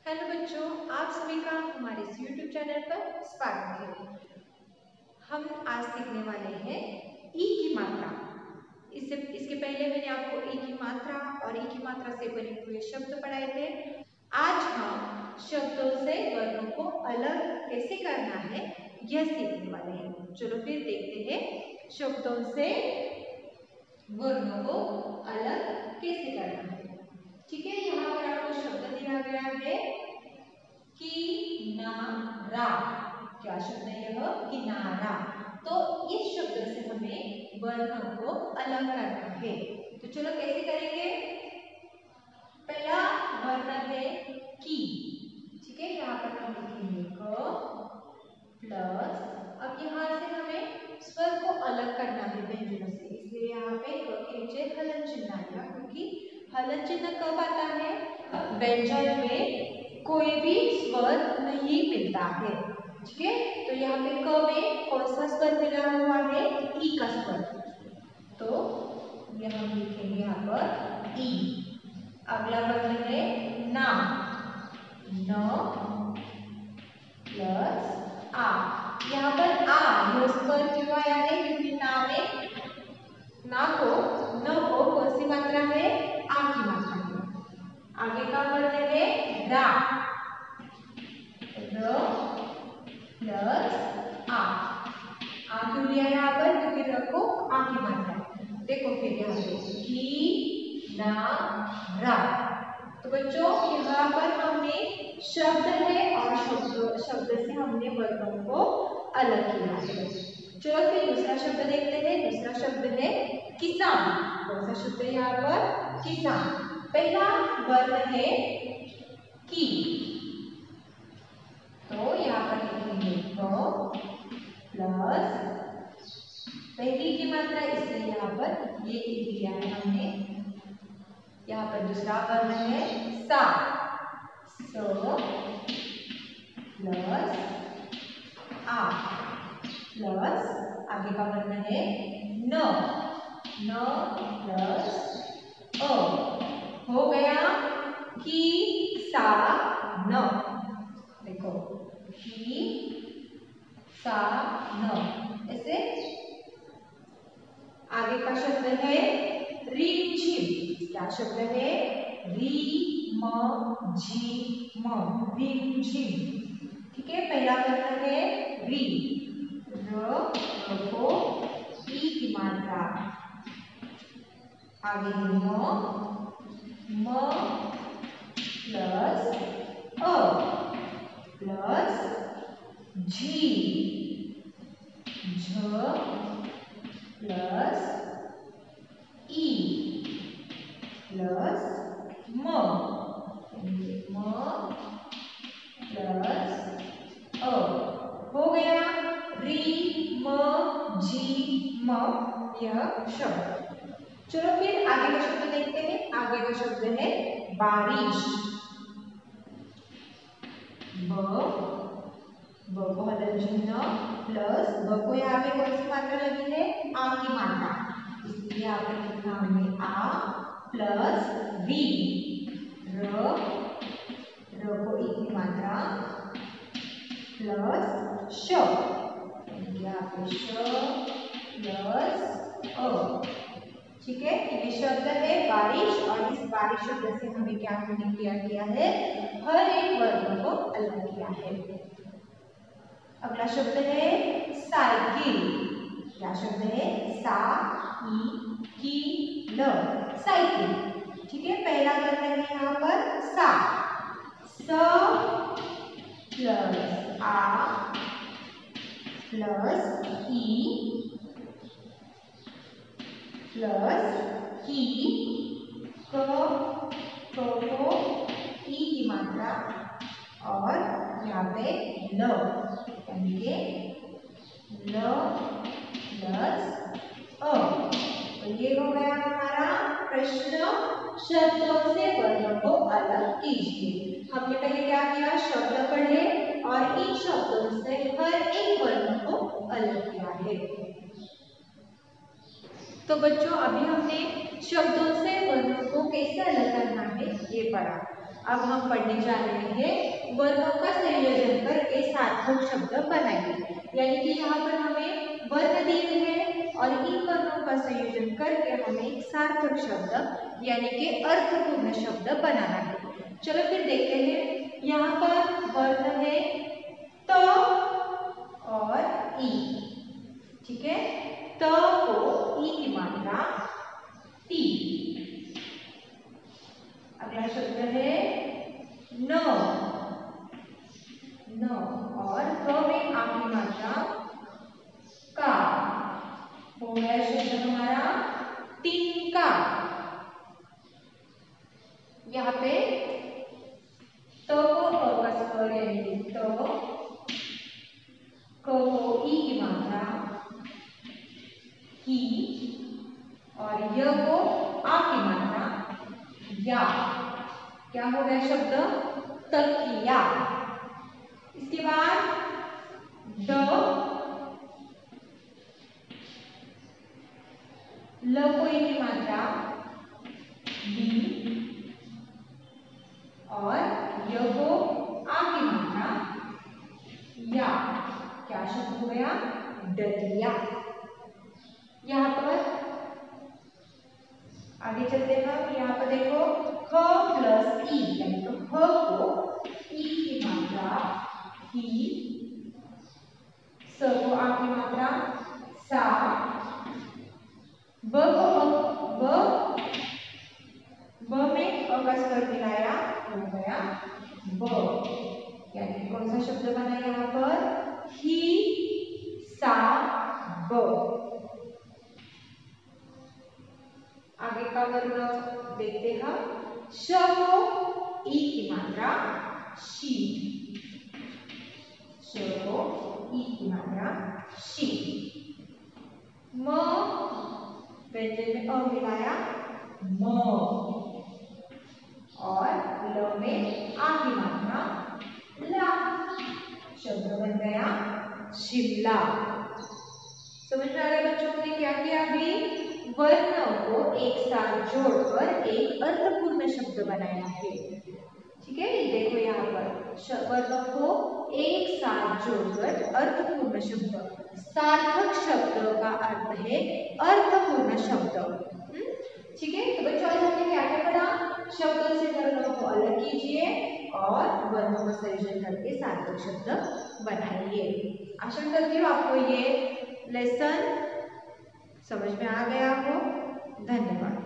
Hello बच्चों, आप सभी का हमारे इस YouTube चैनल पर स्वागत है। हम आज सीखने वाले हैं ई की मात्रा। इसके पहले मैंने आपको ई की मात्रा और ई की मात्रा से बने हुए शब्द पढ़ाए थे। आज हम शब्दों से वर्णों को अलग कैसे करना है यह सीखने वाले हैं। चलो फिर देखते हैं शब्दों से वर्णों को अलग कैसे करना है। ठीक है, यहाँ पर आपको शब्द दिया गया है किनारा। क्या शब्द है यह? किनारा। तो इस शब्द से हमें वर्णों को अलग करना है। तो चलो कैसे करेंगे। पहला वर्ण है की। ठीक है, यहाँ पर हम लिखेंगे क प्लस। अब यहाँ से हमें स्वर को अलग करना है व्यंजनों से, इसलिए यहाँ पे क के नीचे हलन चिन्ह आएगा, क्योंकि हलन चिन्ह कब आता है? व्यंजन में कोई भी स्वर नहीं मिलता है। ठीक है, तो यहाँ पे क में कौन सा स्वर मिला हुआ है? ई का स्वर। तो यह हम लिखेंगे यहाँ पर ई। अगला वर्ण है ना। न प्लस आ। यहाँ पर आ यह स्वर क्यों आया है? क्योंकि ना को कौन सी मात्रा है? आ की मात्रा है। आगे का वर्ण है रा। र प्लस आ क्यों लिया यहाँ पर? क्योंकि र को आ की मात्रा है। देखो फिर यहाँ पे की ना रा। तो बच्चों यहाँ पर हमने शब्द है और शब्द से हमने वर्णों को अलग किया है। चलो फिर दूसरा शब्द देखते हैं। दूसरा शब्द है किसान। कौन सा शब्द है यहाँ पर? किसान। पहला वर्ण है की, तो यहाँ पर लिखेंगे क प्लस पहली की मात्रा, इसलिए यहाँ पर ये लिया है हमने। यहाँ पर दूसरा वर्ण है सा। प्लस आ प्लस आगे का वर्ण है न प्लस अ। हो गया कि सा न। देखो कि सा न। ऐसे आगे का शब्द है रिमझिम। क्या शब्द है? री म झी म, रिमझिम। ठीक है, पहला वर्ण है री। र को ई की मात्रा। आगे है म प्लस अ प्लस झी झ प्लस ई प्लस म प्लस अ। हो गया री म जी म यह शब्द। चलो फिर आगे का शब्द देखते हैं। आगे का शब्द है बारिश। ब को हलन चिन्ह प्लस ब को यहाँ पे कौन सी मात्रा लगी है? आ की मात्रा, इसलिए यहाँ पे लिखना हमने आ प्लस वी। र को ई की मात्रा प्लस श। यहाँ पे श प्लस अ। ठीक है, ये शब्द है बारिश और इस बारिश शब्द से हमें क्या किया है? हर एक वर्ण को अलग किया है। अगला शब्द है साइकिल। क्या शब्द है? सा ई की ल, साइकिल। ठीक है, पहला वर्ण है यहाँ पर सा। स प्लस आ प्लस ई प्लस की को ई की मात्रा और यहाँ पे ल, यानी के ल प्लस अ। तो ये हो गया हमारा प्रश्न। शब्दों से वर्णों को अलग कीजिए। हमने पहले क्या किया? शब्द पढ़े और इन शब्दों से हर एक वर्ण को अलग किया है। तो बच्चों अभी हमने शब्दों से वर्णों को कैसे अलग करना है ये पढ़ा। अब हम पढ़ने जा रहे हैं वर्णों का संयोजन करके सार्थक शब्द बनाएंगे। यानी कि यहाँ पर हमें वर्ण दिए हैं और इन वर्णों का संयोजन करके हमें एक सार्थक शब्द यानी कि अर्थपूर्ण शब्द बनाना है। चलो फिर देखते हैं। यहाँ पर वर्ण है त और ई। ठीक है, त को ई की मात्रा ती। अगला शब्द है न, न और क में आ की मात्रा का। हो गया शब्द हमारा तिनका। यहाँ पे तो को अ का स्वर यानी तो, क को ई की मात्रा की और य को आ की मात्रा या। क्या हो गया शब्द तकिया। इसके बाद द, ल को ई की मात्रा दी और य को आ की मात्रा या। क्या शब्द हो गया दतिया। यहाँ पर आगे चलते हैं हम। यहाँ पर देखो ख प्लस ई यानी तो ख को ई की मात्रा ही, स को आ की मात्रा सा, ब में अ का स्वर मिलाया हो गया ब। यानी कौन सा शब्द बना यहाँ पर ही सा ब। आगे का वर्ण देखते हैं। श को ई की मात्रा शी, श को ई की मात्रा शी। म व्यंजन में अ मिलाया म और ल में आ की मात्रा ला। शब्द बन गया शिमला। समझ में आ गया बच्चों? ने क्या किया अभी वर्णों को एक साथ जोड़कर एक अर्थपूर्ण शब्द बनाया है। ठीक है, ये देखो यहाँ पर वर्णों को एक साथ जोड़कर अर्थपूर्ण शब्द। सार्थक शब्द का अर्थ है अर्थपूर्ण शब्द। ठीक है, तो बच्चों आज हमने क्या क्या पढ़ा? शब्दों से वर्णों को अलग कीजिए और वर्णों का संयोजन करके सार्थक शब्द बनाइए। आशा करती हूँ आपको ये लेसन समझ में आ गया हो। धन्यवाद।